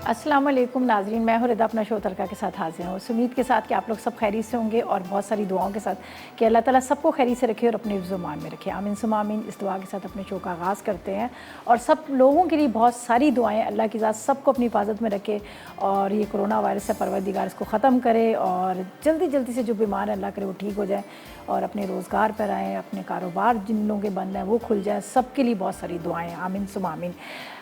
अस्सलाम वालेकुम नाज़रीन, मैं हूँ रिदा अपना शो तड़का के साथ हाजिर हूँ। उम्मीद के साथ कि आप लोग सब खैरियत से होंगे और बहुत सारी दुआओं के साथ कि अल्लाह ताला सबको खैरियत से रखे और अपने ज़ुबान में रखे। आमीन सुम्मा आमीन। इस दुआ के साथ अपने शो का आगाज़ करते हैं और सब लोगों के लिए बहुत सारी दुआएं, अल्लाह की ज़ात सबको अपनी हिफाजत में रखे और ये कोरोना वायरस से परवरदिगार इसको ख़त्म करे और जल्दी जल्दी से जो बीमार है अल्लाह करे वो ठीक हो जाए और अपने रोज़गार पर आएँ, अपने कारोबार जिन लोगों के बंद हैं वो खुल जाए। सबके लिए बहुत सारी दुआएँ, आमीन सुम्मा आमीन।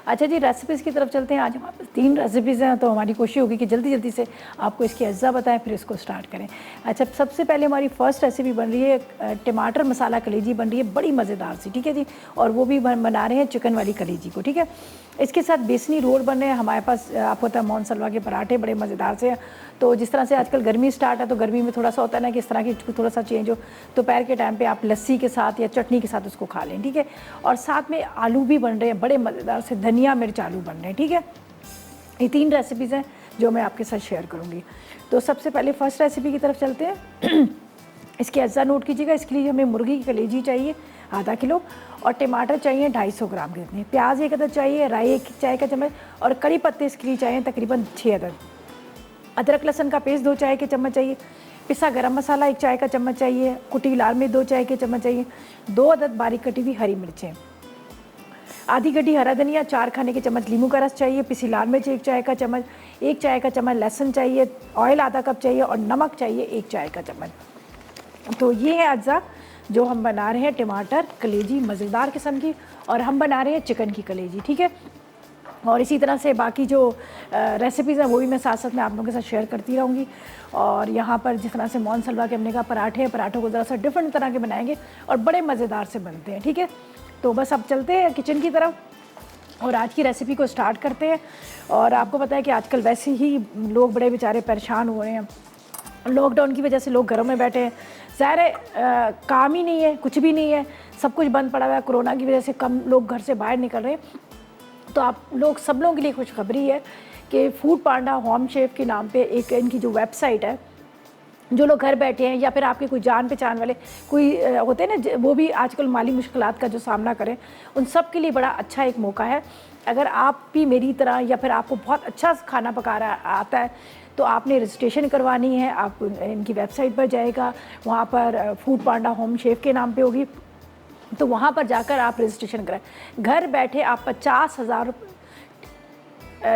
अच्छा जी, रेसिपीज़ की तरफ चलते हैं। आज हमारे पास 3 रेसिपीज़ हैं, तो हमारी कोशिश होगी कि जल्दी जल्दी से आपको इसकी अज्जा बताएं, फिर इसको स्टार्ट करें। अच्छा, सबसे पहले हमारी फ़र्स्ट रेसिपी बन रही है टमाटर मसाला कलेजी बन रही है, बड़ी मज़ेदार सी, ठीक है जी। और वो भी बना रहे हैं चिकन वाली कलेजी को, ठीक है। इसके साथ बेसनी रोल बन रहे हैं हमारे पास। आपको पता है मोहन सलवा के पराठे बड़े मज़ेदार से हैं। तो जिस तरह से आजकल गर्मी स्टार्ट है तो गर्मी में थोड़ा सा होता है ना कि इस तरह की थोड़ा सा चेंज हो, दोपहर के टाइम पे आप लस्सी के साथ या चटनी के साथ उसको खा लें, ठीक है। और साथ में आलू भी बन रहे हैं बड़े मज़ेदार से, धनिया मिर्च आलू बन रहे हैं, ठीक है। ये 3 रेसिपीज़ हैं जो मैं आपके साथ शेयर करूँगी। तो सबसे पहले फ़र्स्ट रेसिपी की तरफ चलते हैं। इसके अज्जा नोट कीजिएगा। इसके लिए हमें मुर्गी की कलेजी चाहिए आधा किलो और टमाटर चाहिए 250 ग्राम के इतने, प्याज 1 अदद चाहिए, राई 1 चाय का चम्मच और कड़ी पत्ते इसके लिए चाहिए तकरीबन 6 अदद। अदरक लहसुन का पेस्ट 2 चाय के चम्मच चाहिए, पिसा गरम मसाला 1 चाय का चम्मच चाहिए, कुटी लाल मिर्च 2 चाय के चम्मच चाहिए, 2 अदद बारीक कटी हुई हरी मिर्चें, आधी गड्डी हरा धनिया, 4 खाने के चम्मच नींबू का रस चाहिए, पिसी लाल मिर्च 1 चाय का चम्मच, 1 चाय का चम्मच लहसुन चाहिए, ऑयल आधा कप चाहिए और नमक चाहिए 1 चाय का चम्मच। तो ये है अज्जा जो हम बना रहे हैं टमाटर कलेजी मज़ेदार किस्म की, और हम बना रहे हैं चिकन की कलेजी, ठीक है। और इसी तरह से बाकी जो रेसिपीज़ हैं वो भी मैं साथ साथ में आप लोगों के साथ शेयर करती रहूँगी। और यहाँ पर जिस तरह से मोहन सलवा के हमने कहा पराठों को ज़रा सा डिफरेंट तरह के बनाएंगे और बड़े मज़ेदार से बनते हैं, ठीक है। तो बस अब चलते हैं किचन की तरफ और आज की रेसिपी को स्टार्ट करते हैं। और आपको पता है कि आजकल वैसे ही लोग बड़े बेचारे परेशान हो रहे हैं, लॉकडाउन की वजह से लोग घरों में बैठे हैं, ज़ाहिर है काम ही नहीं है, कुछ भी नहीं है, सब कुछ बंद पड़ा हुआ है। कोरोना की वजह से कम लोग घर से बाहर निकल रहे हैं। तो आप लोग सब लोगों के लिए खुशखबरी है कि फूड पांडा होम शेफ के नाम पे एक इनकी जो वेबसाइट है, जो लोग घर बैठे हैं या फिर आपके कोई जान पहचान वाले कोई होते हैं ना, वो भी आजकल माली मुश्किलात का जो सामना करें, उन सब के लिए बड़ा अच्छा एक मौका है। अगर आप भी मेरी तरह या फिर आपको बहुत अच्छा खाना पकाना आता है तो आपने रजिस्ट्रेशन करवानी है। आप इनकी वेबसाइट पर जाएगा, वहाँ पर फूड पांडा होम शेफ के नाम पे होगी, तो वहाँ पर जाकर आप रजिस्ट्रेशन कराएं। घर बैठे आप 50,000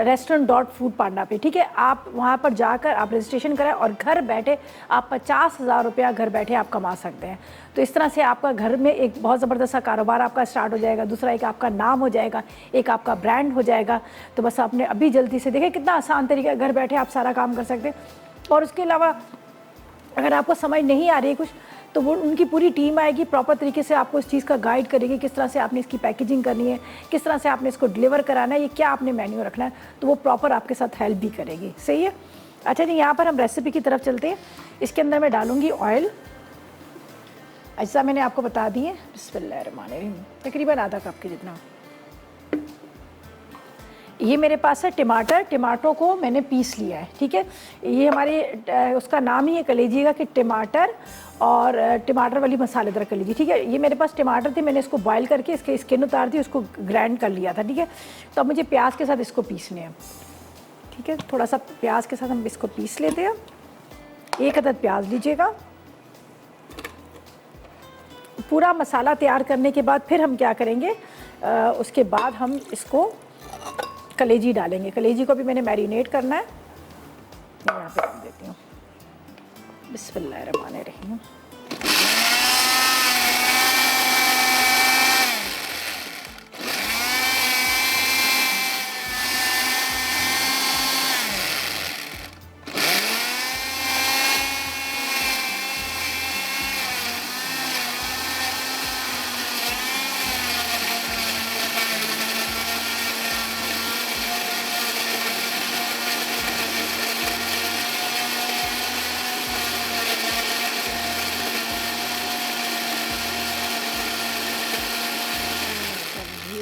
restaurant.foodpanda पे, ठीक है, आप वहाँ पर जाकर आप रजिस्ट्रेशन कराएं और घर बैठे आप 50,000 रुपया घर बैठे आप कमा सकते हैं। तो इस तरह से आपका घर में एक बहुत ज़बरदस्त सा कारोबार आपका स्टार्ट हो जाएगा। दूसरा एक आपका नाम हो जाएगा, एक आपका ब्रांड हो जाएगा। तो बस आपने अभी जल्दी से देखें कितना आसान तरीका है, घर बैठे आप सारा काम कर सकते हैं। और उसके अलावा अगर आपको समझ नहीं आ रही है कुछ, तो वो उनकी पूरी टीम आएगी, प्रॉपर तरीके से आपको इस चीज़ का गाइड करेगी, किस तरह से आपने इसकी पैकेजिंग करनी है, किस तरह से आपने इसको डिलीवर कराना है, ये क्या आपने मेन्यू रखना है, तो वो प्रॉपर आपके साथ हेल्प भी करेगी। सही है। अच्छा जी, यहाँ पर हम रेसिपी की तरफ चलते हैं। इसके अंदर मैं डालूँगी ऑयल। ऐसा मैंने आपको बता दी है, बिस्मिल्लाहिर्रहमानिर्रहीम, तकरीबन आधा कप के जितना। ये मेरे पास है टमाटरों को मैंने पीस लिया है, ठीक है। ये हमारे उसका नाम ही है कलेजी का कि टमाटर और टमाटर वाली मसालेदार कलेजी, ठीक है। ये मेरे पास टमाटर थे, मैंने इसको बॉयल करके इसके स्किन उतार दी, उसको ग्राइंड कर लिया था, ठीक है। तो अब मुझे प्याज के साथ इसको पीसने हैं, ठीक है। थोड़ा सा प्याज के साथ हम इसको पीस लेते हैं। 1 अदद प्याज लीजिएगा। पूरा मसाला तैयार करने के बाद फिर हम क्या करेंगे, उसके बाद हम इसको कलेजी डालेंगे। कलेजी को भी मैंने मैरिनेट करना है, यहाँ पे रख देती हूँ। बिस्मिल्लाहिर्रहमानिर्रहीम।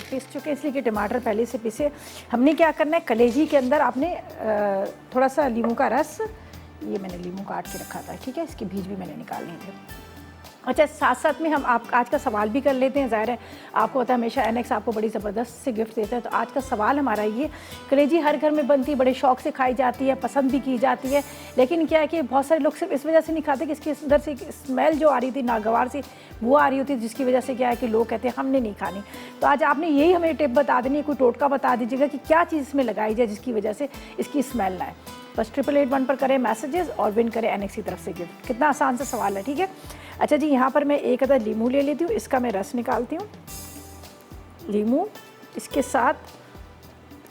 पीस चुके हैं इसलिए कि टमाटर पहले से पीसे। हमने क्या करना है, कलेजी के अंदर आपने थोड़ा सा नींबू का रस, ये मैंने नींबू काट के रखा था, ठीक है, इसके बीज भी मैंने निकालने थे। अच्छा, साथ साथ में हम आप आज का सवाल भी कर लेते हैं। ज़ाहिर है आपको पता है हमेशा एनेक्स आपको बड़ी ज़बरदस्त से गिफ्ट देता है, तो आज का सवाल हमारा ये, कलेजी हर घर में बनती है, बड़े शौक से खाई जाती है, पसंद भी की जाती है, लेकिन क्या है कि बहुत सारे लोग सिर्फ इस वजह से नहीं खाते कि इसके अंदर से स्मेल जो आ रही थी नागवार सी वो आ रही होती है, जिसकी वजह से क्या है कि लोग कहते हैं हमने नहीं खानी। तो आज आपने यही हमें टिप बता देनी है, कोई टोटका बता दीजिएगा कि क्या चीज़ इसमें लगाई जाए जिसकी वजह से इसकी स्मेल ना आए। बस 8881 पर करें मैसेजेस और विन करें एनेक्स की तरफ से गिफ्ट। कितना आसान सा सवाल है, ठीक है। अच्छा जी, यहाँ पर मैं एक अदर लीमू ले लेती हूँ, इसका मैं रस निकालती हूँ। लीमू, इसके साथ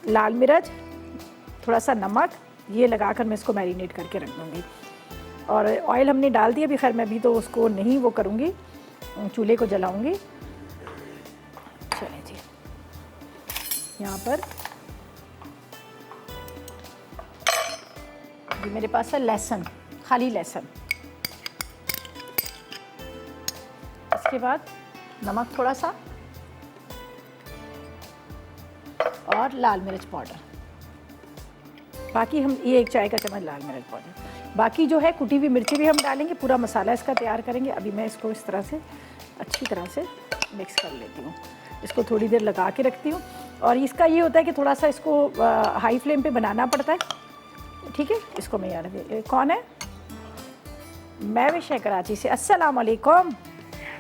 लाल मिर्च, थोड़ा सा नमक, ये लगाकर मैं इसको मैरिनेट करके रख दूँगी। और ऑयल हमने डाल दिया, अभी खैर मैं भी तो उसको नहीं वो करूँगी, चूल्हे को जलाऊँगी। चलिए जी, यहाँ पर ये मेरे पास है लहसुन, खाली लहसुन। इसके बाद नमक थोड़ा सा और लाल मिर्च पाउडर। बाकी हम ये 1 चाय का चम्मच लाल मिर्च पाउडर, बाकी जो है कुटी हुई मिर्ची भी हम डालेंगे। पूरा मसाला इसका तैयार करेंगे। अभी मैं इसको इस तरह से अच्छी तरह से मिक्स कर लेती हूँ, इसको थोड़ी देर लगा के रखती हूँ। और इसका ये होता है कि थोड़ा सा इसको हाई फ्लेम पे बनाना पड़ता है, ठीक है। इसको मैं यार, कौन है? मैं विश है कराची से। अस्सलाम वालेकुम।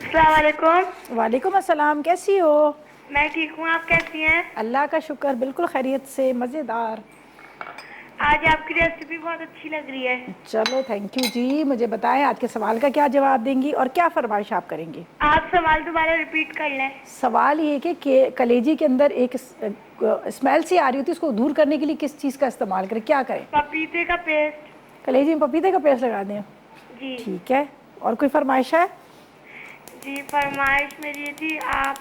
अस्सलाम वालेकुम। वालेकुम अस्सलाम, कैसी हो? मैं ठीक हूँ, आप कैसी हैं? अल्लाह का शुक्र, बिल्कुल खैरियत से, मज़ेदार। आज आपकी रेसिपी बहुत अच्छी लग रही है। चलो थैंक यू जी। मुझे बताएं आज के सवाल का क्या जवाब देंगी और क्या फरमाइश आप करेंगी? आप सवाल दोबारा रिपीट कर लें। सवाल ये कि कलेजी के अंदर एक स्मेल सी आ रही होती है, उसको दूर करने के लिए किस चीज़ का इस्तेमाल करें, क्या करें? पपीते का पेस्ट। कलेजी में पपीते का पेस्ट लगा दें? जी ठीक है। और कोई फरमाइश है? जी, फरमाइश मेरी ये थी, आप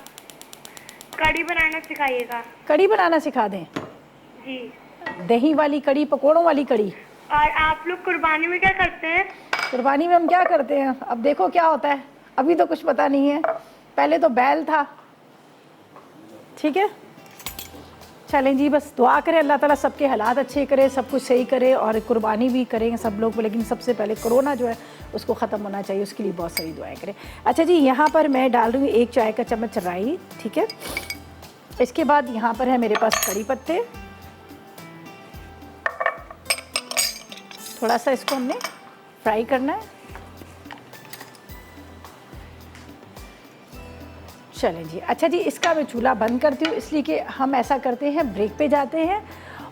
कढ़ी बनाना सिखाइएगा। कढ़ी बनाना सिखा दें? जी। दही वाली कढ़ी, पकौड़ों वाली कढ़ी। और आप लोग कुर्बानी में क्या करते हैं? कुर्बानी में हम क्या करते हैं, अब देखो क्या होता है, अभी तो कुछ पता नहीं है। पहले तो बैल था, ठीक है। चलें जी, बस दुआ करें अल्लाह ताला सबके हालात अच्छे करे, सब कुछ सही करे और कुर्बानी भी करेंगे सब लोग। लेकिन सबसे पहले कोरोना जो है उसको ख़त्म होना चाहिए, उसके लिए बहुत सारी दुआएं करें। अच्छा जी, यहाँ पर मैं डाल दूँगी 1 चाय का चम्मच राई, ठीक है। इसके बाद यहाँ पर है मेरे पास कड़ी पत्ते, थोड़ा सा इसको हमने फ्राई करना है। चलें जी। अच्छा जी, इसका मैं चूल्हा बंद करती हूँ, इसलिए कि हम ऐसा करते हैं ब्रेक पे जाते हैं,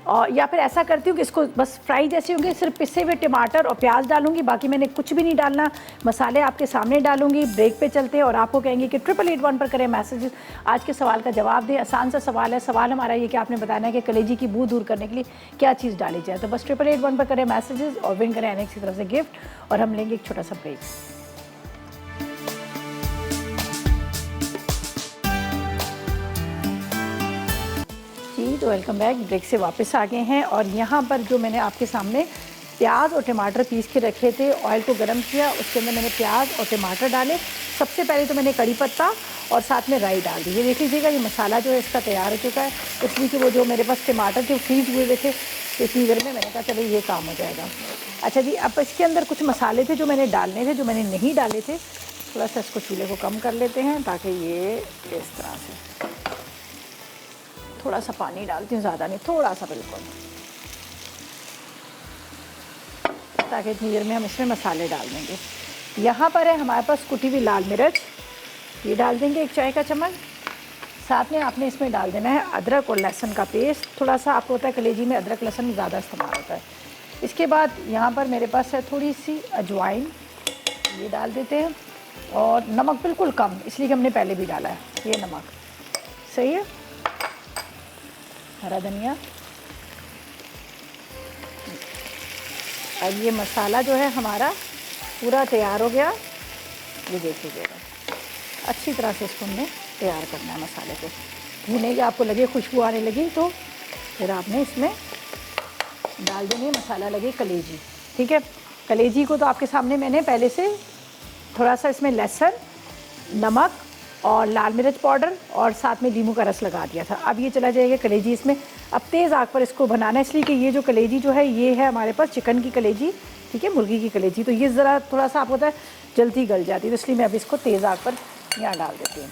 और या फिर ऐसा करती हूँ कि इसको बस फ्राई जैसे होंगे, सिर्फ पिसे हुए टमाटर और प्याज डालूंगी, बाकी मैंने कुछ भी नहीं डालना, मसाले आपके सामने डालूंगी। ब्रेक पे चलते हैं और आपको कहेंगे कि 8881 पर करें मैसेज, आज के सवाल का जवाब दें। आसान सा सवाल है। सवाल हमारा ये कि आपने बताना है कि कलेजी की बू दूर करने के लिए क्या चीज़ डाली जाए। तो बस 8881 पर करें मैसेजेस और विन करें एनेक्स की तरफ से गिफ्ट। और हम लेंगे एक छोटा सा ब्रेक। तो वेलकम बैक। ब्रेक से वापस आ गए हैं और यहाँ पर जो मैंने आपके सामने प्याज और टमाटर पीस के रखे थे, ऑयल को गर्म किया, उसके अंदर मैंने प्याज और टमाटर डाले। सबसे पहले तो मैंने कड़ी पत्ता और साथ में राई डाल दी। ये देख लीजिएगा, ये मसाला जो है इसका तैयार हो चुका है, इसलिए कि वो जो मेरे पास टमाटर थे फ्रीज हुए थे, तो इतनी देर में मैंने कहा चलो ये काम हो जाएगा। अच्छा जी, अब इसके अंदर कुछ मसाले थे जो मैंने डालने थे, जो मैंने नहीं डाले थे। थोड़ा सा इसको चूल्हे को कम कर लेते हैं ताकि ये इस तरह से, थोड़ा सा पानी डालती हूँ, ज़्यादा नहीं, थोड़ा सा बिल्कुल, ताकि इतनी देर में हम इसमें मसाले डाल देंगे। यहाँ पर है हमारे पास कुटी हुई लाल मिर्च, ये डाल देंगे 1 चाय का चम्मच। साथ में आपने इसमें डाल देना है अदरक और लहसुन का पेस्ट। थोड़ा सा आपको होता है कलेजी में अदरक लहसुन ज़्यादा इस्तेमाल होता है। इसके बाद यहाँ पर मेरे पास है थोड़ी सी अजवाइन, ये डाल देते हैं। और नमक बिल्कुल कम, इसलिए कि हमने पहले भी डाला है, ये नमक सही है। हरा धनिया। अब ये मसाला जो है हमारा पूरा तैयार हो गया, ये देख लीजिएगा। अच्छी तरह से इसको हमने तैयार करना है मसाले को। भुने के आपको लगे खुशबू आने लगी तो फिर आपने इसमें डाल देनी है मसाला लगे कलेजी, ठीक है। कलेजी को तो आपके सामने मैंने पहले से थोड़ा सा इसमें लहसुन, नमक और लाल मिर्च पाउडर और साथ में नींबू का रस लगा दिया था। अब ये चला जाएगा कलेजी इसमें। अब तेज़ आग पर इसको बनाना है, इसलिए कि ये जो कलेजी जो है ये है हमारे पास चिकन की कलेजी, ठीक है, मुर्गी की कलेजी, तो ये ज़रा थोड़ा सा आपको पता है जल्दी गल जाती है, तो इसलिए मैं अब इसको तेज़ आग पर यहाँ डाल देती हूँ।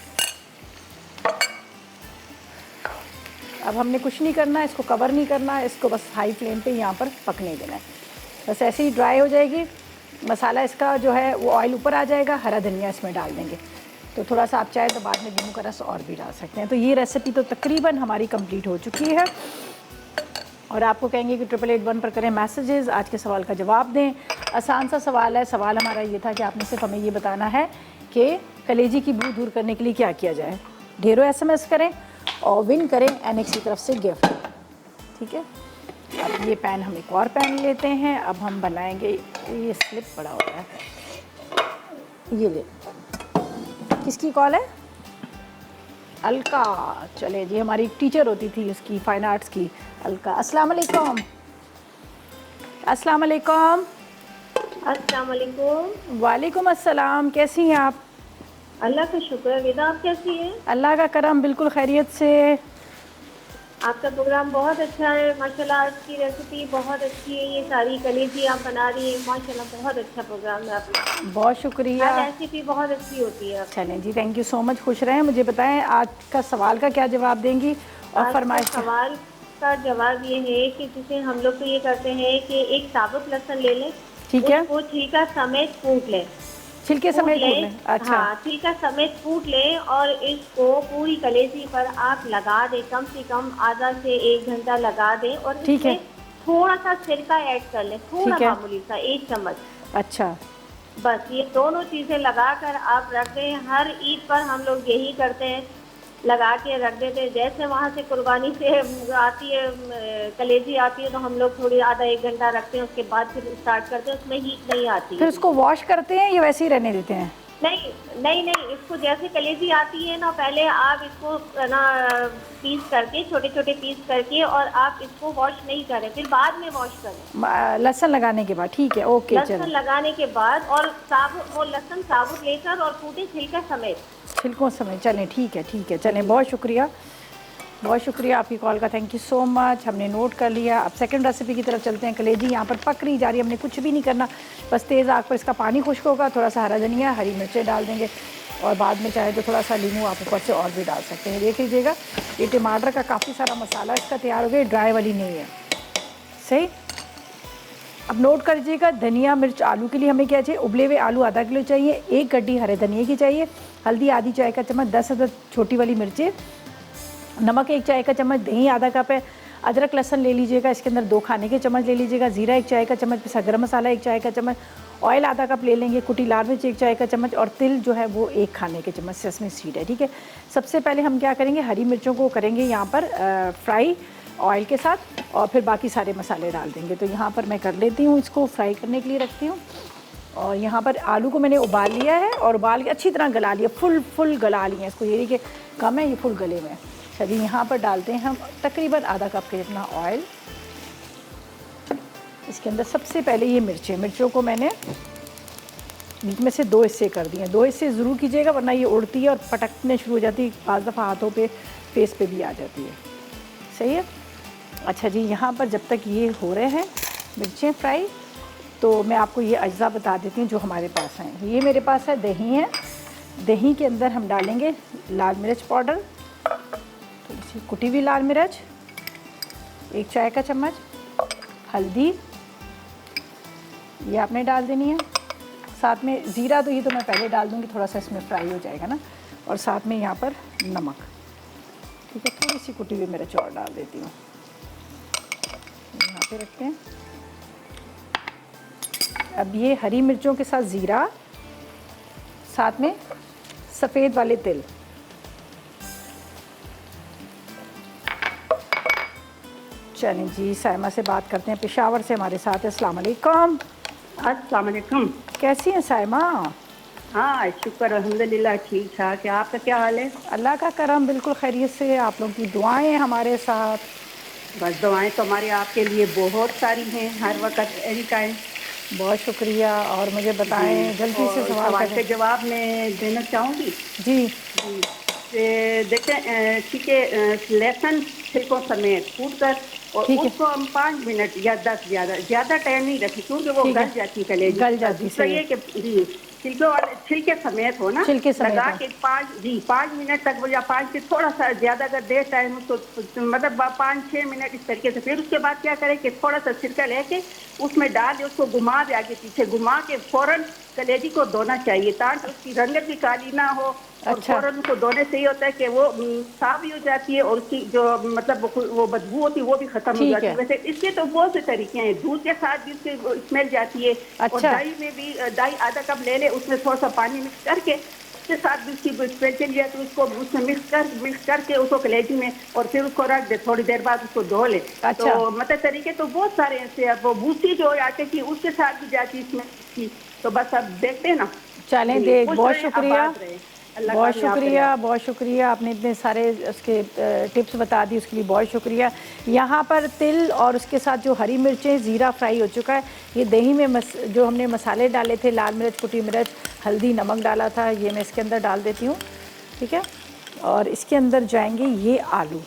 अब हमने कुछ नहीं करना है, इसको कवर नहीं करना है, इसको बस हाई फ्लेम पे यहाँ पर पकने देना है। बस ऐसे ही ड्राई हो जाएगी मसाला, इसका जो है वो ऑयल ऊपर आ जाएगा। हरा धनिया इसमें डाल देंगे, तो थोड़ा सा आप चाहे तो बाद में नींबू का रस और भी डाल सकते हैं। तो ये रेसिपी तो तकरीबन हमारी कंप्लीट हो चुकी है। और आपको कहेंगे कि 8881 पर करें मैसेजेस, आज के सवाल का जवाब दें। आसान सा सवाल है। सवाल हमारा ये था कि आपने सिर्फ हमें ये बताना है कि कलेजी की बू दूर करने के लिए क्या किया जाए। ढेरों SMS करें और विन करें NX की तरफ से गिफ्ट, ठीक है। अब ये पैन, हम एक और पैन लेते हैं। अब हम बनाएंगे, ये स्लिप बड़ा हो रहा है, ये ले। किसकी कॉल है? अलका। चले जी, हमारी एक टीचर होती थी उसकी, फाइन आर्ट्स की, अलका। अस्सलाम वालेकुम। अस्सलाम वालेकुम। अस्सलाम वालेकुम। वालेकुम अस्सलाम। कैसी हैं आप? अल्लाह का शुक्र है। विदा, आप कैसी हैं? अल्लाह का करम, बिल्कुल खैरियत से। आपका प्रोग्राम बहुत अच्छा है माशाल्लाह। आज की रेसिपी बहुत अच्छी है, ये सारी कलेजी आप बना रही हैं माशाल्लाह, बहुत अच्छा प्रोग्राम है आपका। बहुत शुक्रिया। रेसिपी बहुत अच्छी होती है। चलें जी, थैंक यू सो मच। खुश रहें। मुझे बताएं आज का सवाल का क्या जवाब देंगी और आज फरमाइश। सवाल का जवाब ये है कि जैसे हम लोग तो ये करते हैं कि एक साबुत लहसुन ले लें, ठीक है, उसको छिलका समेत कूट लें, छिलके समेत कूट लें। अच्छा, हाँ, छिलका समेत कूट लें और इसको पूरी कलेजी पर आप लगा दें, कम से कम आधा से 1 घंटा लगा दें और ठीक है, इसमें थोड़ा सा सिरका ऐड कर लें, थोड़ा ठीक है, मामूली सा 1 चम्मच। अच्छा, बस ये दोनों चीजें लगा कर आप रख दें। हर ईद पर हम लोग यही करते हैं, लगा के रख देते हैं। जैसे वहाँ से कुर्बानी से आती है कलेजी आती है तो हम लोग थोड़ी आधा 1 घंटा रखते हैं, उसके बाद फिर स्टार्ट करते हैं। उसमें हीट नहीं आती फिर है। उसको वॉश करते हैं या वैसे ही रहने देते हैं? नहीं नहीं नहीं, इसको जैसे कलेजी आती है ना, पहले आप इसको ना पीस करके, छोटे छोटे पीस करके, और आप इसको वॉश नहीं करें, फिर बाद में वॉश करें लहसुन लगाने के बाद। ठीक है, ओके। लहसुन लगाने के बाद, और साबुत वो लहसुन साबुत लेकर और कूटे छिलका समेत, छिलकों समेत। चलें, ठीक है, ठीक है, चलें। बहुत शुक्रिया, बहुत शुक्रिया आपकी कॉल का, थैंक यू सो मच। हमने नोट कर लिया। अब सेकंड रेसिपी की तरफ चलते हैं। कलेजी यहाँ पर पक रही जा रही है, हमने कुछ भी नहीं करना, बस तेज़ आग पर इसका पानी खुश्क होगा, थोड़ा सा हरा धनिया, हरी मिर्चें डाल देंगे और बाद में चाहे तो थोड़ा सा नींबू आप ऊपर से और भी डाल सकते हैं। देख लीजिएगा, ये टमाटर का काफ़ी सारा मसाला इसका तैयार हो गया, ड्राई वाली नहीं है, सही। अब नोट कर लीजिएगा, धनिया मिर्च आलू के लिए हमें क्या चाहिए? उबले हुए आलू आधा किलो चाहिए, 1 गड्डी हरे धनिए की चाहिए, हल्दी आधी चाय का चम्मच, 10 अदद छोटी वाली मिर्चें, नमक 1 चाय का चम्मच, दही आधा कप है, अदरक लहसुन ले लीजिएगा, इसके अंदर 2 खाने के चम्मच ले लीजिएगा, जीरा 1 चाय का चम्मच, पिसा गरम मसाला 1 चाय का चम्मच, ऑयल आधा कप ले लेंगे, कुटी लाल मिर्च 1 चाय का चम्मच और तिल जो है वो 1 खाने के चम्मच सेसमी सीड है, ठीक है। सबसे पहले हम क्या करेंगे, हरी मिर्चों को करेंगे यहाँ पर फ्राई ऑयल के साथ, और फिर बाकी सारे मसाले डाल देंगे। तो यहाँ पर मैं कर लेती हूँ, इसको फ्राई करने के लिए रखती हूँ। और यहाँ पर आलू को मैंने उबाल लिया है और उबाल के अच्छी तरह गला लिया, फुल गला लिया इसको, ये नहीं कि कम है, ये फुल गले में। चलिए यहाँ पर डालते हैं हम तकरीबन आधा कप के जितना ऑयल। इसके अंदर सबसे पहले ये मिर्चों को मैंने बीच में से 2 हिस्से कर दिए। 2 हिस्से ज़रूर कीजिएगा वरना ये उड़ती है और पटकने शुरू हो जाती है, बाज़ दफ़ा हाथों पे, फेस पे भी आ जाती है, सही है। अच्छा जी, यहाँ पर जब तक ये हो रहे हैं मिर्चें फ्राई, तो मैं आपको ये अज्जा बता देती हूँ जो हमारे पास हैं। ये मेरे पास है दही है, दही के अंदर हम डालेंगे लाल मिर्च पाउडर, थोड़ी सी कुटी हुई लाल मिर्च, 1 चाय का चम्मच, हल्दी ये आपने डाल देनी है, साथ में ज़ीरा, तो ये तो मैं पहले डाल दूँगी, थोड़ा सा इसमें फ्राई हो जाएगा ना, और साथ में यहाँ पर नमक, ठीक है, थोड़ी सी कुटी हुई मिर्च और डाल देती हूँ। यहाँ पे रखते हैं। अब ये हरी मिर्चों के साथ ज़ीरा, साथ में सफ़ेद वाले तिल, चलें जी, साइमा से बात करते हैं, पेशावर से हमारे साथ है। अस्सलाम वालेकुम। अस्सलाम वालेकुम। कैसी हैं साइमा? हाँ शुक्र अल्हम्दुलिल्लाह, ठीक ठाक है। आपका क्या हाल है? अल्लाह का करम, बिल्कुल खैरियत से। आप लोगों की दुआएं हमारे साथ। बस दुआएं तो हमारे आपके लिए बहुत सारी हैं, हर वक्त एनी टाइम। बहुत शुक्रिया। और मुझे बताएं जल्दी से और सवाल सवाल करें। के जवाब मैं देना चाहूँगी। जी देखें, ठीक है, लहसुन छिलकों समेत कूट कर और ठीक है उसको हम 5 मिनट या 10, ज़्यादा टाइम नहीं रखें क्योंकि वो ठीक है, गल जाती है कलेजी। गल जाती, दूसरा सही ये है, कि जी छिलके समेत हो ना, छिलके समेत लगा हो। के 5 मिनट तक या 5 से थोड़ा सा ज़्यादा अगर देर टाइम हो तो मतलब 5-6 मिनट इस तरीके से। फिर उसके बाद क्या करें कि थोड़ा सा सिरका लेके उसमें डाल दे, उसको घुमा दे आगे पीछे, घुमा के फौरन कलेजी को धोना चाहिए ताकि उसकी रंगत भी काली ना हो। और अच्छा फौरन उसको धोने से ये होता है कि वो साफ भी हो जाती है और उसकी जो मतलब वो बदबू होती है वो भी खत्म हो ठीक जाती है। है, वैसे इसके तो बहुत से तरीके हैं, दूध के साथ भी उसकी स्मेल जाती है। और अच्छा दही में भी, दही आधा कप ले ले, उसमें थोड़ा सा पानी मिक्स करके उसके साथ भी उसकी स्मेल चली जाती है। उसको उसमें मिक्स करके उसको कलेजी में और फिर उसको रख दे, थोड़ी देर बाद उसको धो ले। अच्छा तो मतलब तरीके तो बहुत सारे ऐसे हैं। वो भूसी जो आटे की उसके साथ भी जाती है इसमें। तो बस अब देखते हैं ना चलें जी, दे, खुश बहुत रहें, शुक्रिया, आबाद रहें। अल्लाह बहुत कामयाब करे शुक्रिया, आपको। बहुत शुक्रिया। आपने इतने सारे उसके टिप्स बता दी, उसके लिए बहुत शुक्रिया। यहाँ पर तिल और उसके साथ जो हरी मिर्चें, ज़ीरा फ्राई हो चुका है। ये दही में जो हमने मसाले डाले थे, लाल मिर्च, कुटी मिर्च, हल्दी, नमक डाला था, ये मैं इसके अंदर डाल देती हूँ। ठीक है, और इसके अंदर जाएंगे ये आलू।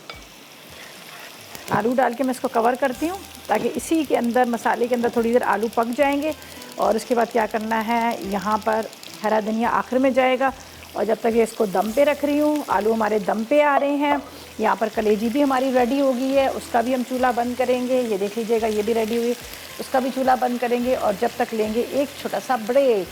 आलू डाल के मैं इसको कवर करती हूँ ताकि इसी के अंदर, मसाले के अंदर थोड़ी देर आलू पक जाएंगे। और उसके बाद क्या करना है, यहाँ पर हरा धनिया आखिर में जाएगा। और जब तक ये इसको दम पे रख रही हूँ, आलू हमारे दम पे आ रहे हैं। यहाँ पर कलेजी भी हमारी रेडी हो गई है, उसका भी हम चूल्हा बंद करेंगे। ये देख लीजिएगा, ये भी रेडी हुई, उसका भी चूल्हा बंद करेंगे। और जब तक लेंगे एक छोटा सा ब्रेक।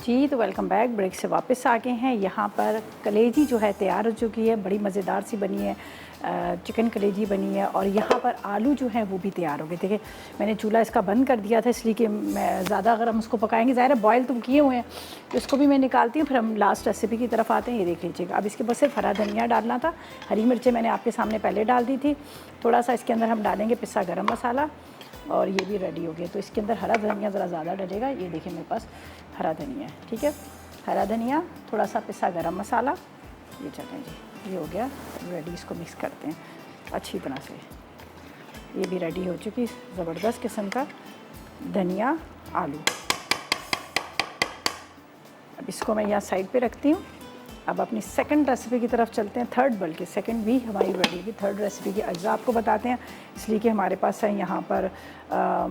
जी तो वेलकम बैक, ब्रेक से वापस आ गए हैं। यहाँ पर कलेजी जो है तैयार हो चुकी है, बड़ी मज़ेदार सी बनी है, चिकन कलेजी बनी है। और यहाँ पर आलू जो है वो भी तैयार हो गए। देखिए मैंने चूल्हा इसका बंद कर दिया था इसलिए कि मैं ज़्यादा अगर हम उसको पकाएंगे, ज़ाहिर है बॉयल तुम किए हुए हैं, तो इसको भी मैं निकालती हूँ। फिर हम लास्ट रेसिपी की तरफ आते हैं। ये देख लीजिएगा, अब इसके बस सिर्फ हरा धनिया डालना था। हरी मिर्चें मैंने आपके सामने पहले डाल दी थी। थोड़ा सा इसके अंदर हम डालेंगे पिसा गरम मसाला, और ये भी रेडी हो गया। तो इसके अंदर हरा धनिया ज़रा ज़्यादा डलेगा। ये देखिए मेरे पास हरा धनिया है, ठीक है, हरा धनिया, थोड़ा सा पिसा गरम मसाला, ये चलें जी, ये हो गया रेडी। इसको मिक्स करते हैं अच्छी तरह से। ये भी रेडी हो चुकी ज़बरदस्त किस्म का धनिया आलू। अब इसको मैं यहाँ साइड पे रखती हूँ। अब अपनी सेकंड रेसिपी की तरफ चलते हैं, थर्ड, बल्कि सेकंड भी हमारी रेडी होगी। थर्ड रेसिपी के अज्जा आपको बताते हैं, इसलिए कि हमारे पास है यहाँ पर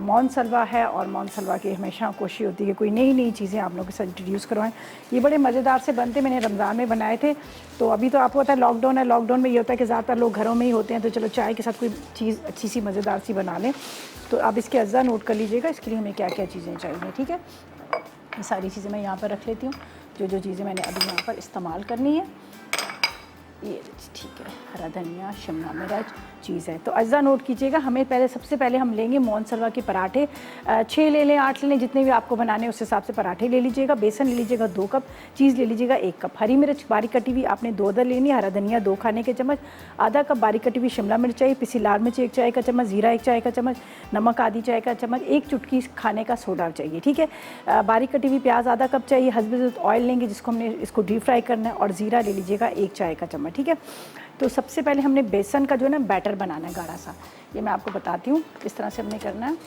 मौन सलवा है। और मौन सलवा की हमेशा कोशिश होती है कि कोई नई नई चीज़ें आप लोगों के साथ इंट्रोड्यूस करवाएं। ये बड़े मज़ेदार से बनते, मैंने रमज़ान में बनाए थे। तो अभी तो आपको पता है लॉकडाउन है, लॉकडाउन में ये होता है कि ज़्यादातर लोग घरों में ही होते हैं, तो चलो चाय के साथ कोई चीज़ अच्छी सी मज़ेदार सी बना लें। तो अब इसके अज्जा नोट कर लीजिएगा, इसके लिए हमें क्या क्या चीज़ें चाहिए। ठीक है, ये सारी चीज़ें मैं यहाँ पर रख लेती हूँ, जो चीज़ें मैंने अभी यहाँ पर इस्तेमाल करनी है। ये ठीक है, हरा धनिया, शिमला मिर्च चीज़ है। तो अज्जा नोट कीजिएगा, हमें सबसे पहले हम लेंगे मौन सलवा के पराठे। 6 ले लें, 8 ले लें, जितने भी आपको बनाने हैं उस हिसाब से पराठे ले लीजिएगा। बेसन ले लीजिएगा 2 कप, चीज़ ले लीजिएगा 1 कप, हरी मिर्च बारीक कटी हुई आपने 2 दर लेनी, हरा धनिया 2 खाने के चम्मच, आधा कप बारीक कटी हुई शिमला मिर्च चाहिए, पिसी लाल मिर्च 1 चाय का चम्मच, ज़ीरा 1 चाय का चम्मच, नमक आधी चाय का चम्मच, 1 चुटकी खाने का सोडा चाहिए। ठीक है, बारीक कटी हुई प्याज आधा कप चाहिए, हस्बे ऑयल लेंगे जिसको हमने इसको डीप फ्राई करना है, और ज़ीरा ले लीजिएगा 1 चाय का चम्मच। ठीक है, तो सबसे पहले हमने बेसन का जो है ना बैटर बनाना है गाढ़ा सा। ये मैं आपको बताती हूँ किस तरह से हमने करना है,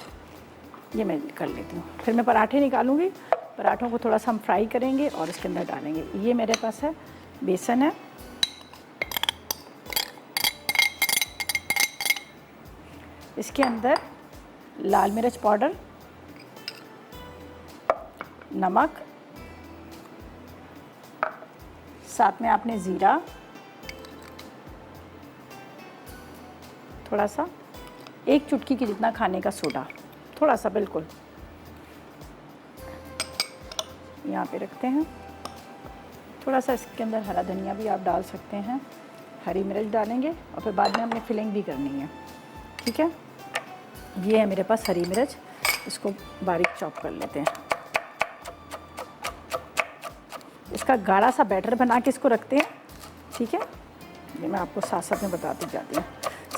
ये मैं कर लेती हूँ। फिर मैं पराठे निकालूंगी, पराठों को थोड़ा सा हम फ्राई करेंगे और इसके अंदर डालेंगे। ये मेरे पास है बेसन है, इसके अंदर लाल मिर्च पाउडर, नमक, साथ में आपने ज़ीरा, थोड़ा सा 1 चुटकी के जितना खाने का सोडा, थोड़ा सा बिल्कुल यहाँ पे रखते हैं। थोड़ा सा इसके अंदर हरा धनिया भी आप डाल सकते हैं, हरी मिर्च डालेंगे और फिर बाद में हमने फिलिंग भी करनी है। ठीक है, ये है मेरे पास हरी मिर्च, इसको बारीक चॉप कर लेते हैं। इसका गाढ़ा सा बैटर बना के इसको रखते हैं। ठीक है, ये मैं आपको साथ साथ में बताती जाती हूँ।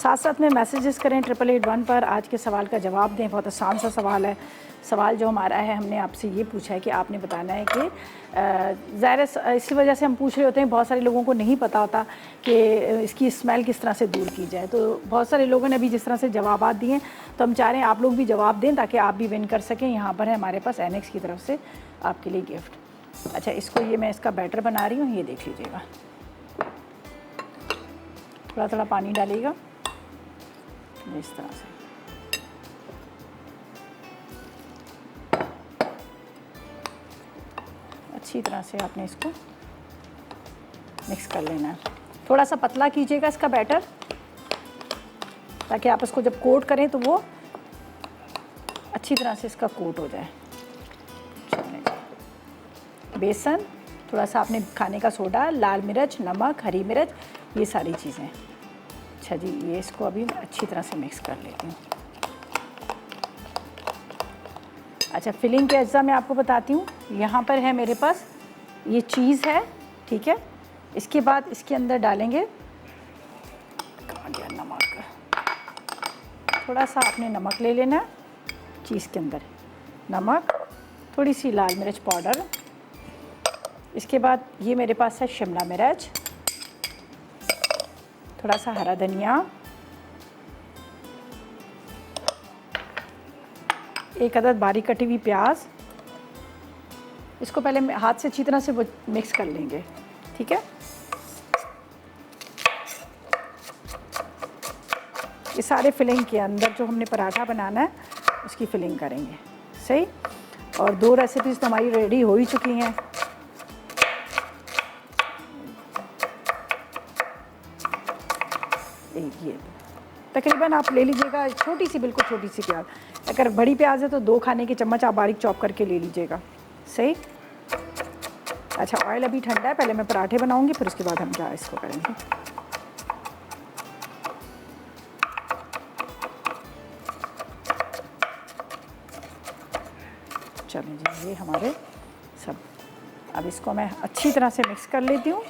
साथ साथ में मैसेजेस करें 8881 पर, आज के सवाल का जवाब दें। बहुत आसान सा सवाल है। सवाल जो हमारा है, हमने आपसे ये पूछा है कि आपने बताना है कि ज़ाहिर इसी वजह से हम पूछ रहे होते हैं, बहुत सारे लोगों को नहीं पता होता कि इसकी स्मेल किस तरह से दूर की जाए। तो बहुत सारे लोगों ने अभी जिस तरह से जवाब दिए, तो हम चाह रहे हैं आप लोग भी जवाब दें ताकि आप भी विन कर सकें। यहाँ पर है हमारे पास एनेक्स की तरफ से आपके लिए गिफ्ट। अच्छा, इसको ये मैं इसका बैटर बना रही हूँ, ये देख लीजिएगा। थोड़ा थोड़ा पानी डालिएगा इस तरह से। अच्छी तरह से आपने इसको मिक्स कर लेना है। थोड़ा सा पतला कीजिएगा इसका बैटर, ताकि आप इसको जब कोट करें तो वो अच्छी तरह से इसका कोट हो जाए। बेसन, थोड़ा सा आपने खाने का सोडा, लाल मिर्च, नमक, हरी मिर्च, ये सारी चीज़ें। अच्छा जी, ये इसको अभी अच्छी तरह से मिक्स कर लेती हूँ। अच्छा, फिलिंग के अज्जा मैं आपको बताती हूँ। यहाँ पर है मेरे पास ये चीज़ है, ठीक है। इसके बाद इसके अंदर डालेंगे नमक। थोड़ा सा आपने नमक ले लेना है चीज़ के अंदर, नमक, थोड़ी सी लाल मिर्च पाउडर। इसके बाद ये मेरे पास है शिमला मिर्च, थोड़ा सा हरा धनिया, एक अदद बारीक कटी हुई प्याज। इसको पहले हाथ से अच्छी तरह से मिक्स कर लेंगे, ठीक है। ये सारे फिलिंग के अंदर जो हमने पराठा बनाना है उसकी फिलिंग करेंगे, सही। और 2 रेसिपीज़ तो हमारी रेडी हो ही चुकी हैं। ये तकरीबन आप ले लीजिएगा छोटी सी, बिल्कुल छोटी सी प्याज। अगर बड़ी प्याज है तो 2 खाने के चम्मच आप बारीक चॉप करके ले लीजिएगा, सही। अच्छा, ऑयल अभी ठंडा है, पहले मैं पराठे बनाऊंगी, फिर उसके बाद हम क्या इसको करेंगे। चलें जी, ये हमारे सब, अब इसको मैं अच्छी तरह से मिक्स कर लेती हूँ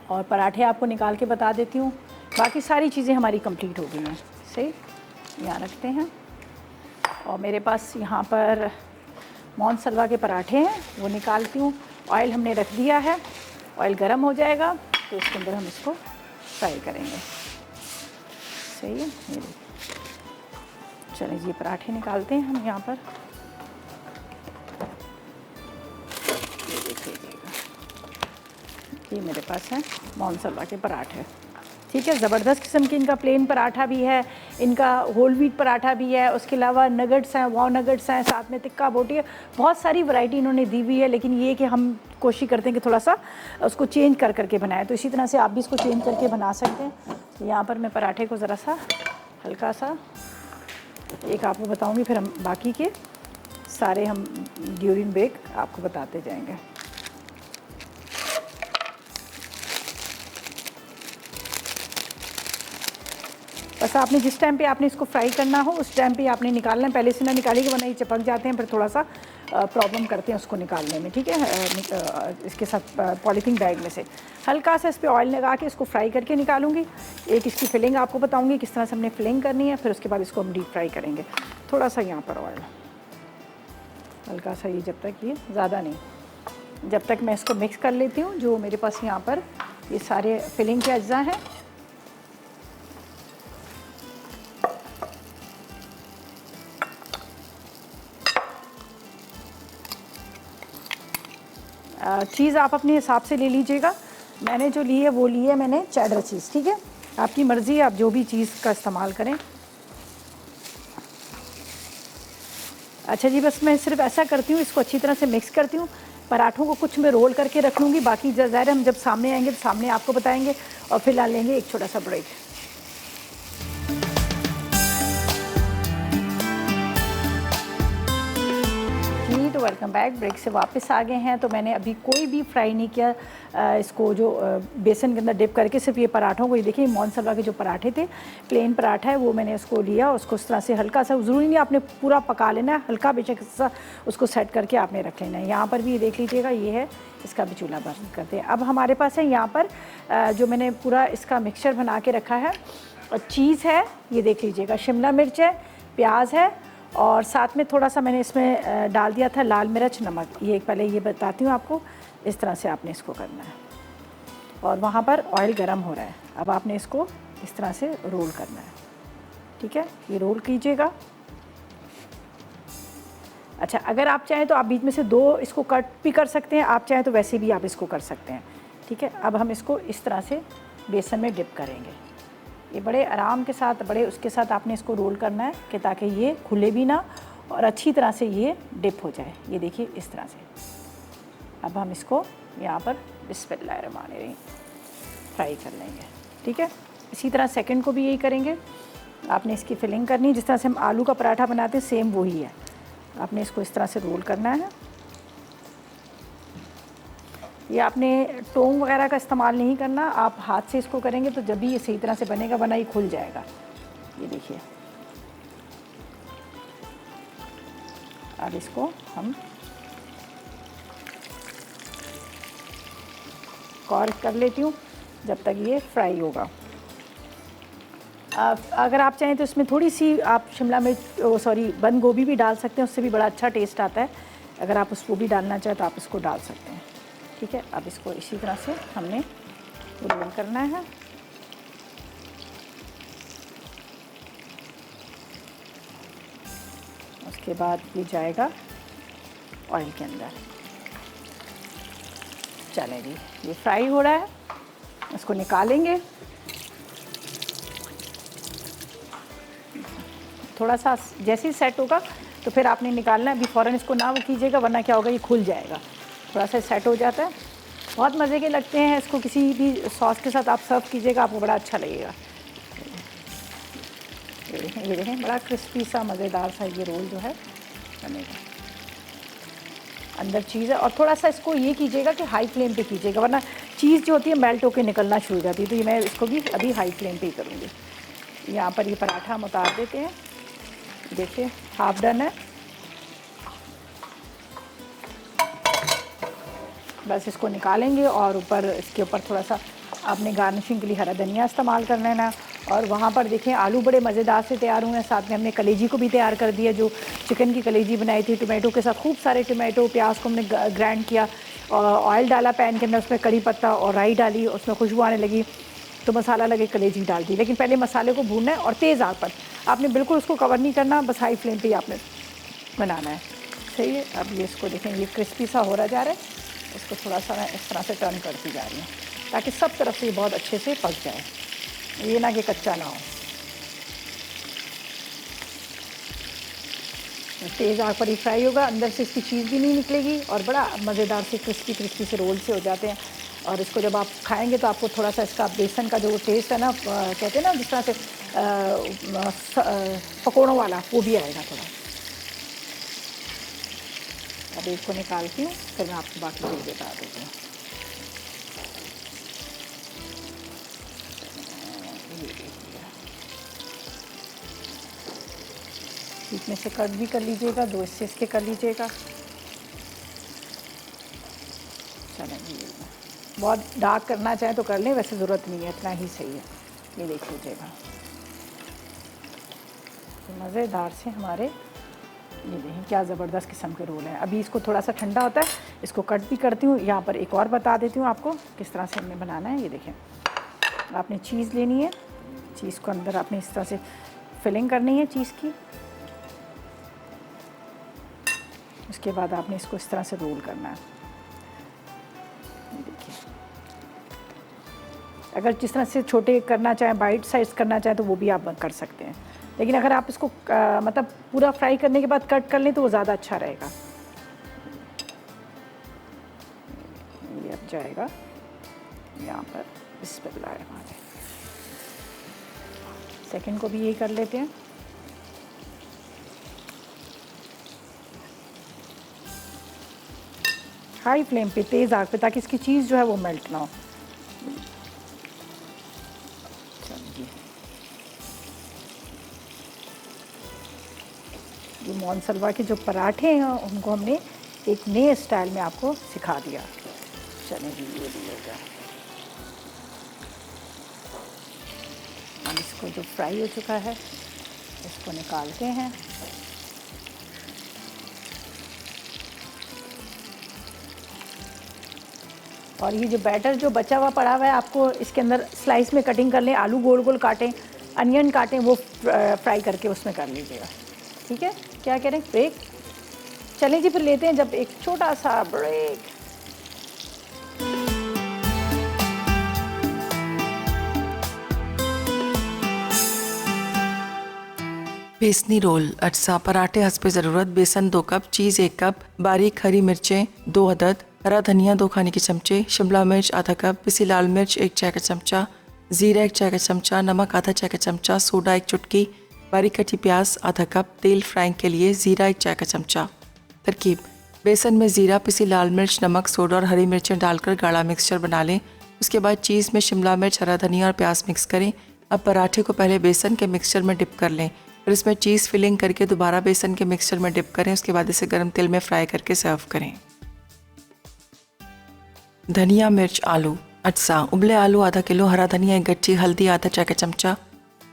और पराठे आपको निकाल के बता देती हूँ। बाकी सारी चीज़ें हमारी कंप्लीट हो गई हैं, सही। यहाँ रखते हैं। और मेरे पास यहाँ पर मौन सलवा के पराठे हैं, वो निकालती हूँ। ऑयल हमने रख दिया है, ऑयल गर्म हो जाएगा तो इसके अंदर हम इसको फ्राई करेंगे, सही है। ये चलिए जी, पराठे निकालते हैं हम यहाँ पर। ये देख लीजिएगा, ये मेरे पास है मौन सलवा के पराठे, ठीक है। ज़बरदस्त किस्म की इनका प्लेन पराठा भी है, इनका होल व्हीट पराठा भी है, उसके अलावा नगट्स हैं, वाव नगट्स हैं, साथ में टिक्का बोटी है। बहुत सारी वैरायटी इन्होंने दी हुई है, लेकिन ये कि हम कोशिश करते हैं कि थोड़ा सा उसको चेंज करके बनाएं। तो इसी तरह से आप भी इसको चेंज करके बना सकते हैं। तो यहाँ पर मैं पराठे को ज़रा सा हल्का सा एक आपको बताऊँगी, फिर हम बाकी के सारे हम ड्यूरिंग बेक आपको बताते जाएँगे। बस आपने जिस टाइम पे आपने इसको फ्राई करना हो उस टाइम पे आपने निकालना है, पहले से ना निकालिएगा वरना ये चिपक जाते हैं, फिर थोड़ा सा प्रॉब्लम करते हैं उसको निकालने में, ठीक है। इसके साथ पॉलीथीन बैग में से हल्का सा इस पर ऑयल लगा के इसको फ्राई करके निकालूंगी। एक इसकी फिलिंग आपको बताऊंगी किस तरह से हमने फिलिंग करनी है, फिर उसके बाद इसको हम डीप फ्राई करेंगे। थोड़ा सा यहाँ पर ऑयल हल्का सा, ये जब तक, ये ज़्यादा नहीं, जब तक मैं इसको मिक्स कर लेती हूँ। जो मेरे पास यहाँ पर ये सारे फिलिंग के अज्जा हैं, चीज़ आप अपने हिसाब से ले लीजिएगा। मैंने जो ली है वो ली है मैंने चेडर चीज़, ठीक है। आपकी मर्ज़ी है, आप जो भी चीज़ का इस्तेमाल करें। अच्छा जी, बस मैं सिर्फ ऐसा करती हूँ, इसको अच्छी तरह से मिक्स करती हूँ। पराठों को कुछ मैं रोल करके रख लूँगी, बाकी ज़ाहिर हम जब सामने आएंगे तो सामने आपको बताएंगे। और फिलहाल लेंगे एक छोटा सा ब्रेक। तो वेलकम बैक। ब्रेक से वापस आ गए हैं। तो मैंने अभी कोई भी फ्राई नहीं किया इसको, जो बेसन के अंदर डिप करके सिर्फ ये पराठों को, ये देखिए मौन सलवा के जो पराठे थे, प्लेन पराठा है, वो मैंने उसको लिया। उसको इस तरह से हल्का सा, ज़रूरी नहीं आपने पूरा पका लेना है, हल्का बेशक सा उसको सेट करके आपने रख लेना है। यहाँ पर भी ये देख लीजिएगा, ये है, इसका भी चूल्हा बंद करते हैं। अब हमारे पास है यहाँ पर जो मैंने पूरा इसका मिक्सचर बना के रखा है, और चीज़ है, ये देख लीजिएगा, शिमला मिर्च है, प्याज है, और साथ में थोड़ा सा मैंने इसमें डाल दिया था लाल मिर्च, नमक। ये पहले ये बताती हूँ आपको, इस तरह से आपने इसको करना है। और वहाँ पर ऑयल गरम हो रहा है, अब आपने इसको इस तरह से रोल करना है, ठीक है। ये रोल कीजिएगा। अच्छा, अगर आप चाहें तो आप बीच में से 2 इसको कट भी कर सकते हैं, आप चाहें तो वैसे भी आप इसको कर सकते हैं, ठीक है। अब हम इसको इस तरह से बेसन में डिप करेंगे। ये बड़े आराम के साथ, बड़े उसके साथ आपने इसको रोल करना है कि ताकि ये खुले भी ना और अच्छी तरह से ये डिप हो जाए। ये देखिए इस तरह से। अब हम इसको यहाँ पर बिस्मिल्लाहिर्रहमानिर्रहीम फ्राई कर लेंगे, ठीक है। इसी तरह सेकंड को भी यही करेंगे। आपने इसकी फिलिंग करनी है, जिस तरह से हम आलू का पराठा बनाते हैं सेम वही है। आपने इसको इस तरह से रोल करना है। ये आपने टोंग वगैरह का इस्तेमाल नहीं करना, आप हाथ से इसको करेंगे तो जब भी ये सही तरह से बनेगा, वरना ये खुल जाएगा। ये देखिए, अब इसको हम कॉर्क कर लेती हूँ जब तक ये फ्राई होगा। अगर आप चाहें तो इसमें थोड़ी सी आप शिमला मिर्च बंद गोभी भी डाल सकते हैं, उससे भी बड़ा अच्छा टेस्ट आता है। अगर आप उसको भी डालना चाहें तो आप इसको डाल सकते हैं, ठीक है। अब इसको इसी तरह से हमने रोल करना है। उसके बाद ये जाएगा ऑयल के अंदर। चलें जी, ये फ्राई हो रहा है, इसको निकालेंगे। थोड़ा सा जैसे ही सेट होगा तो फिर आपने निकालना है। अभी फ़ौरन इसको ना वो कीजिएगा, वरना क्या होगा, ये खुल जाएगा। थोड़ा सा सेट हो जाता है, बहुत मज़े के लगते हैं। इसको किसी भी सॉस के साथ आप सर्व कीजिएगा, आपको बड़ा अच्छा लगेगा। ये देखें, बड़ा क्रिस्पी सा मज़ेदार सा ये रोल जो है बनेगा। अंदर चीज़ है, और थोड़ा सा इसको ये कीजिएगा कि हाई फ्लेम पे कीजिएगा, वरना चीज़ जो होती है मेल्ट होकर निकलना शुरू हो जाती है। तो ये मैं इसको भी अभी हाई फ्लेम पे ही करूँगी। यहाँ पर ये पराठा हम उतार देते हैं। देखिए हाफ डन है। बस इसको निकालेंगे और ऊपर इसके ऊपर थोड़ा सा आपने गार्निशिंग के लिए हरा धनिया इस्तेमाल कर लेना। और वहाँ पर देखें आलू बड़े मज़ेदार से तैयार हुए हैं। साथ में हमने कलेजी को भी तैयार कर दिया, जो चिकन की कलेजी बनाई थी टोमेटो के साथ। खूब सारे टोमेटो प्याज को हमने ग्राइंड किया, और ऑयल डाला पैन के अंदर, उसमें कड़ी पत्ता और राई डाली, उसमें खुशबू आने लगी तो मसाला लगे, कलेजी डाल दी। लेकिन पहले मसाले को भूनना है और तेज़ आग पर, आपने बिल्कुल उसको कवर नहीं करना, बस हाई फ्लेम पे ही आपने बनाना है। सही है। अब ये इसको देखें, ये क्रिस्पी सा हो रहा जा रहा है। इसको थोड़ा सा मैं इस तरह से टर्न करती जा रही हूँ ताकि सब तरफ से ये बहुत अच्छे से पक जाए, ये ना कि कच्चा ना हो। तेज़ आग पर ही फ्राई होगा, अंदर से इसकी चीज़ भी नहीं निकलेगी, और बड़ा मज़ेदार से क्रिस्पी क्रिस्पी से रोल से हो जाते हैं। और इसको जब आप खाएंगे तो आपको थोड़ा सा इसका बेसन का जो टेस्ट है ना, कहते हैं ना जिस तरह से पकौड़ों वाला, वो भी आएगा थोड़ा। अब इसको निकालती हूँ, फिर मैं आपको बाकी चीज़ बता देती हूँ। बीच में से कट भी कर लीजिएगा, 2 हिस्से इसके कर लीजिएगा। चलें, बहुत डार्क करना चाहें तो कर लें, वैसे ज़रूरत नहीं है, इतना ही सही है। ये देख लीजिएगा, मज़ेदार से हमारे ये देखें क्या ज़बरदस्त किस्म के रोल हैं। अभी इसको थोड़ा सा ठंडा होता है, इसको कट भी करती हूँ। यहाँ पर एक और बता देती हूँ आपको किस तरह से हमें बनाना है। ये देखें, आपने चीज़ लेनी है, चीज़ को अंदर आपने इस तरह से फिलिंग करनी है चीज़ की। उसके बाद आपने इसको इस तरह से रोल करना है। देखिए, अगर जिस तरह से छोटे करना चाहें, बाइट साइज़ करना चाहें तो वो भी आप कर सकते हैं। लेकिन अगर आप इसको मतलब पूरा फ्राई करने के बाद कट कर लें तो वो ज़्यादा अच्छा रहेगा। ये अब जाएगा यहाँ पर। बिस्मिल्लाह। सेकंड को भी यही कर लेते हैं। हाई फ्लेम पे, तेज़ आग पे, ताकि इसकी चीज़ जो है वो मेल्ट ना हो। ये मोनसलवा के जो पराठे हैं उनको हमने एक नए स्टाइल में आपको सिखा दिया। चलें जी, ये भी हो गया। अब इसको जो फ्राई हो चुका है इसको निकालते हैं। और ये जो बैटर जो बचा हुआ पड़ा हुआ है आपको इसके अंदर स्लाइस में कटिंग कर लें, आलू गोल गोल काटें, अनियन काटें, वो फ्राई करके उसमें कर लीजिएगा। ठीक है, क्या कह रहे हैं, ब्रेक? चलें जी, फिर लेते हैं जब एक छोटा सा ब्रेक। बेसनी रोल, अटसा, पराठे हस्बे ज़रूरत, बेसन 2 कप, चीज़ 1 कप, बारीक हरी मिर्चें 2 अदद, हरा धनिया 2 खाने के चमचे, शिमला मिर्च आधा कप, पिसी लाल मिर्च 1 चाय का चमचा, ज़ीरा 1 चाय का चमचा, नमक आधा चाय का चमचा, सोडा 1 चुटकी, बारीक कटी प्याज आधा कप, तेल फ्राइंग के लिए ज़ीरा 1 चाय का चमचा। तरकीब: बेसन में ज़ीरा, पिसी लाल मिर्च, नमक, सोडा और हरी मिर्चें डालकर गाढ़ा मिक्सचर बना लें। उसके बाद चीज़ में शिमला मिर्च, हरा धनिया और प्याज मिक्स करें। अब पराठे को पहले बेसन के मिक्सचर में डिप कर लें, फिर इसमें चीज़ फिलिंग करके दोबारा बेसन के मिक्सचर में डिप करें। उसके बाद इसे गर्म तेल में फ्राई करके सर्व करें। धनिया मिर्च आलू, अटसा, उबले आलू आधा किलो, हरा धनिया 1 गट्ठी, हल्दी आधा चाय का चमचा,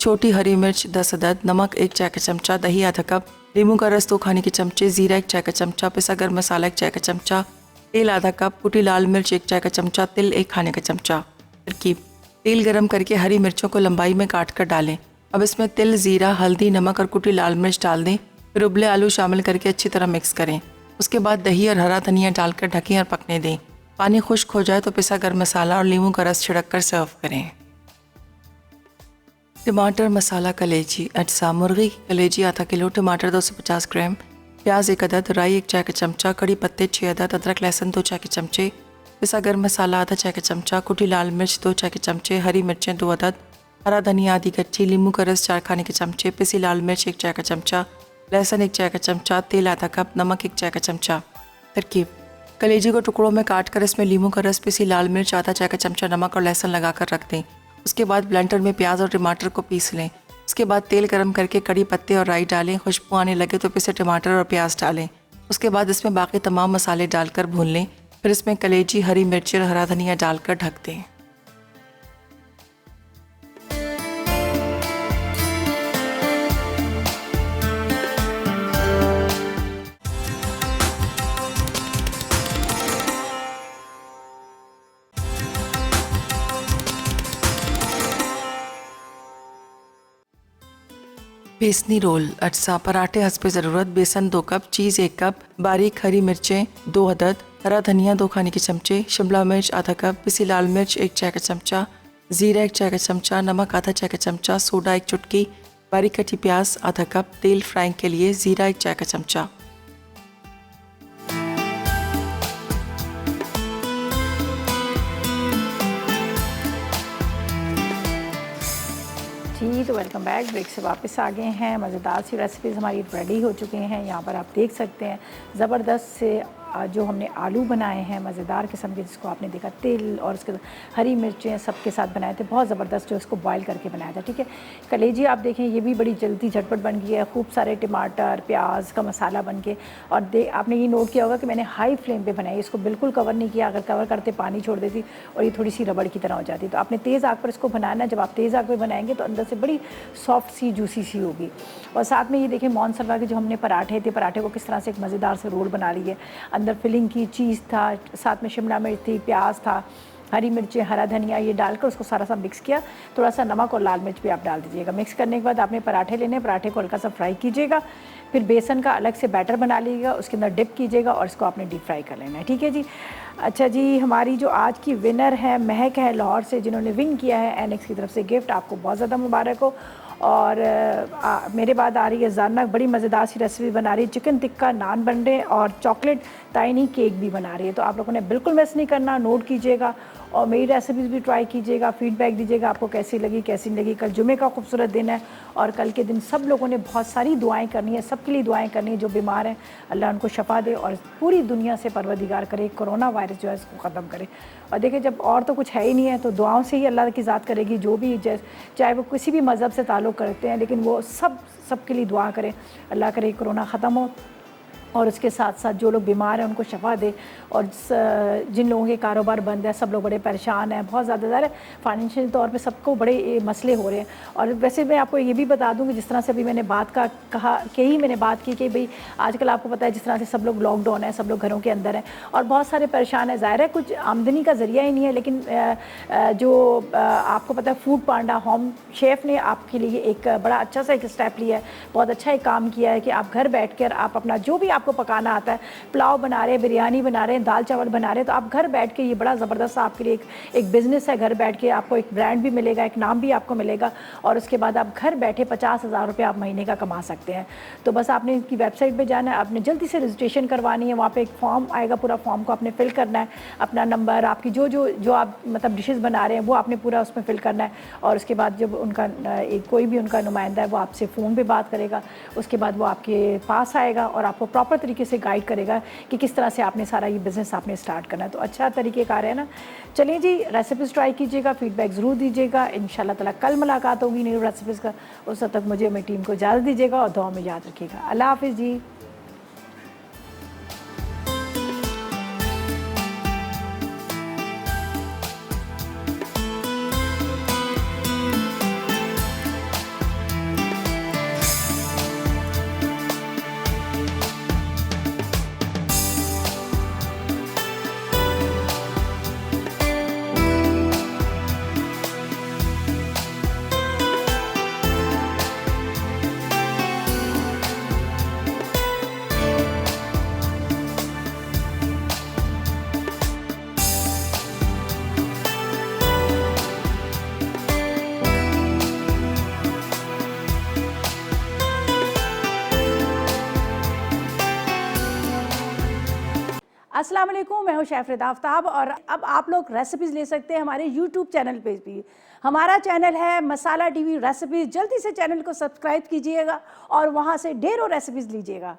छोटी हरी मिर्च 10 अदद, नमक 1 चाय का चमचा, दही आधा कप, नींबू का रस 2 खाने के चमचे, ज़ीरा 1 चाय का चमचा, पिसा गरम मसाला 1 चाय का चमचा, तेल आधा कप, कुटी लाल मिर्च 1 चाय का चमचा, तिल 1 खाने का चमचा। तरकीब: तेल गरम करके हरी मिर्चों को लंबाई में काट कर डालें। अब इसमें तिल, ज़ीरा, हल्दी, नमक और कुटी लाल मिर्च डाल दें। फिर उबले आलू शामिल करके अच्छी तरह मिक्स करें। उसके बाद दही और हरा धनिया डालकर ढकें और पकने दें। पानी खुश्क हो जाए तो पिसा गरम मसाला और नींबू का रस छिड़क कर सर्व करें। टमाटर मसाला कलेजी, अटसा, मुर्गी की कलेजी आधा किलो, टमाटर 250 ग्राम, प्याज 1 अदद, राई 1 चाय का चमचा, कड़ी पत्ते 6 अदद, अदरक लहसुन 2 चाय के चमचे, पिसा गरम मसाला आधा चाय का चमचा, कुटी लाल मिर्च 2 चाय के चमचे, हरी मिर्चें 2 अदद, हरा धनिया आधी गट्ठी, नींबू का रस 4 खाने के चमचे, पिसी लाल मिर्च 1 चाय का चमचा, लहसुन 1 चाय का चमचा, तेल आधा कप, नमक 1 चाय का चमचा। तरकीब: कलेजी को टुकड़ों में काट कर इसमें नींबू का रस, पिसी लाल मिर्च आधा चाय का चमचा, नमक और लहसुन लगाकर रख दें। उसके बाद ब्लेंडर में प्याज और टमाटर को पीस लें। उसके बाद तेल गरम करके कड़ी पत्ते और राई डालें। खुशबू आने लगे तो पिसे टमाटर और प्याज डालें। उसके बाद इसमें बाकी तमाम मसाले डालकर भून लें। फिर इसमें कलेजी, हरी मिर्ची और हरा धनिया डालकर ढक दें। बेसनी रोल, अटसा, पराठे हस्बे ज़रूरत, बेसन 2 कप, चीज़ 1 कप, बारीक हरी मिर्चें 2 अदद, हरा धनिया 2 खाने के चमचे, शिमला मिर्च आधा कप, पिसी लाल मिर्च 1 चाय का चमचा, ज़ीरा 1 चाय का चमचा, नमक आधा चाय का चमचा, सोडा 1 चुटकी, बारीक कटी प्याज आधा कप, तेल फ्राइंग के लिए ज़ीरा 1 चाय का चमचा। जी, तो वेलकम बैक। ब्रेक से वापस आ गए हैं। मज़ेदार सी रेसिपीज़ हमारी रेडी हो चुकी हैं। यहाँ पर आप देख सकते हैं ज़बरदस्त से जो हमने आलू बनाए हैं मज़ेदार किस्म के, जिसको आपने देखा तेल और उसके हरी मिर्चें सबके साथ बनाए थे, बहुत ज़बरदस्त, जो इसको बॉईल करके बनाया था। ठीक है, कलेजी आप देखें ये भी बड़ी जल्दी झटपट बन गई है, खूब सारे टमाटर प्याज का मसाला बन के। और आपने ये नोट किया होगा कि मैंने हाई फ्लेम पे बनाई, इसको बिल्कुल कवर नहीं किया। अगर कवर करते पानी छोड़ देती और ये थोड़ी सी रबड़ की तरह हो जाती। तो आपने तेज़ आग पर इसको बनाना। जब आप तेज़ आग पर बनाएंगे तो अंदर से बड़ी सॉफ्ट सी जूसी सी होगी। और साथ में ये देखें मोनसलवा के जो हमने पराठे थे, पराठे को किस तरह से एक मज़ेदार से रोल बना लिए। अंदर फिलिंग की चीज़ था, साथ में शिमला मिर्च थी, प्याज था, हरी मिर्चें, हरा धनिया, ये डालकर उसको सारा सा मिक्स किया। थोड़ा सा नमक और लाल मिर्च भी आप डाल दीजिएगा। मिक्स करने के बाद आपने पराठे लेने, पराठे को हल्का सा फ्राई कीजिएगा। फिर बेसन का अलग से बैटर बना लीजिएगा, उसके अंदर डिप कीजिएगा और इसको आपने डीप फ्राई कर लेना है। ठीक है जी। अच्छा जी, हमारी जो आज की विनर है महक है लाहौर से, जिन्होंने विन किया है एनेक्स की तरफ से गिफ्ट। आपको बहुत ज़्यादा मुबारक हो। और मेरे बाद आ रही है जानना, बड़ी मज़ेदार सी रेसिपी बना रही है, चिकन टिक्का नान बन रहे और चॉकलेट ताइनी केक भी बना रही है। तो आप लोगों ने बिल्कुल मिस नहीं करना, नोट कीजिएगा और मेरी रेसिपीज़ भी ट्राई कीजिएगा। फीडबैक दीजिएगा आपको कैसी लगी कैसी नहीं लगी। कल जुमे का खूबसूरत दिन है और कल के दिन सब लोगों ने बहुत सारी दुआएं करनी है, सबके लिए दुआएं करनी है। जो बीमार हैं अल्लाह उनको शफा दे और पूरी दुनिया से परवरदिगार करे कोरोना वायरस जो है इसको ख़त्म करे। और देखिए जब और तो कुछ है ही नहीं है तो दुआओं से ही अल्लाह की ज़ात करेगी। जो भी चाहे वो किसी भी मज़हब से ताल्लुक़ करते हैं, लेकिन वो सबके लिए दुआ करें, अल्लाह करे कोरोना ख़त्म हो और उसके साथ साथ जो लोग बीमार हैं उनको शफा दे, और जिन लोगों के कारोबार बंद है, सब लोग बड़े परेशान हैं, बहुत ज़्यादा फाइनेंशियल तौर पे सबको बड़े मसले हो रहे हैं। और वैसे मैं आपको ये भी बता दूं कि जिस तरह से अभी मैंने बात की कि भाई आजकल आपको पता है जिस तरह से सब लोग लॉकडाउन है, सब लोग घरों के अंदर हैं और बहुत सारे परेशान हैं। ज़ाहिर है कुछ आमदनी का ज़रिया ही नहीं है, लेकिन जो आपको पता है फूड पांडा होम शेफ़ ने आपके लिए एक बड़ा अच्छा सा एक स्टेप लिया है, बहुत अच्छा एक काम किया है कि आप घर बैठ कर आप अपना जो भी आपको पकाना आता है, पुलाव बना रहे हैं, बिरयानी बना रहे हैं, दाल चावल बना रहे हैं, तो आप घर बैठ के, ये बड़ा ज़बरदस्त आपके लिए एक बिज़नेस है। घर बैठ के आपको एक ब्रांड भी मिलेगा, एक नाम भी आपको मिलेगा, और उसके बाद आप घर बैठे 50,000 रुपये आप महीने का कमा सकते हैं। तो बस आपने इनकी वेबसाइट पे जाना है, आपने जल्दी से रजिस्ट्रेशन करवानी है। वहाँ पे एक फॉर्म आएगा, पूरा फॉर्म को आपने फिल करना है, अपना नंबर, आपकी जो आप मतलब डिशेज़ बना रहे हैं वो आपने पूरा उसमें फिल करना है। और उसके बाद जब उनका कोई भी उनका नुमाइंदा है वो आपसे फ़ोन पे बात करेगा, उसके बाद वो आपके पास आएगा और आपको प्रॉपर तरीके से गाइड करेगा कि किस तरह से आपने सारा ये बिज़नेस आपने स्टार्ट करना है। तो अच्छा तरीक़ेकार है ना। चलिए जी, रेसिपीज़ ट्राई कीजिएगा, फीडबैक ज़रूर दीजिएगा। इंशाल्लाह ताला कल मुलाकात होगी नई रेसिपीज़ का। उस वक्त तक मुझे मेरी टीम को इजाज़त दीजिएगा और दुआ में याद रखिएगा। अल्लाह हाफ़िज़ जी। अस्सलाम वालेकुम, मैं हूँ शेफ़ रिदा आफ्ताब और अब आप लोग रेसिपीज़ ले सकते हैं हमारे यूट्यूब चैनल पे भी। हमारा चैनल है मसाला टीवी रेसिपीज़। जल्दी से चैनल को सब्सक्राइब कीजिएगा और वहाँ से ढेरों रेसिपीज़ लीजिएगा।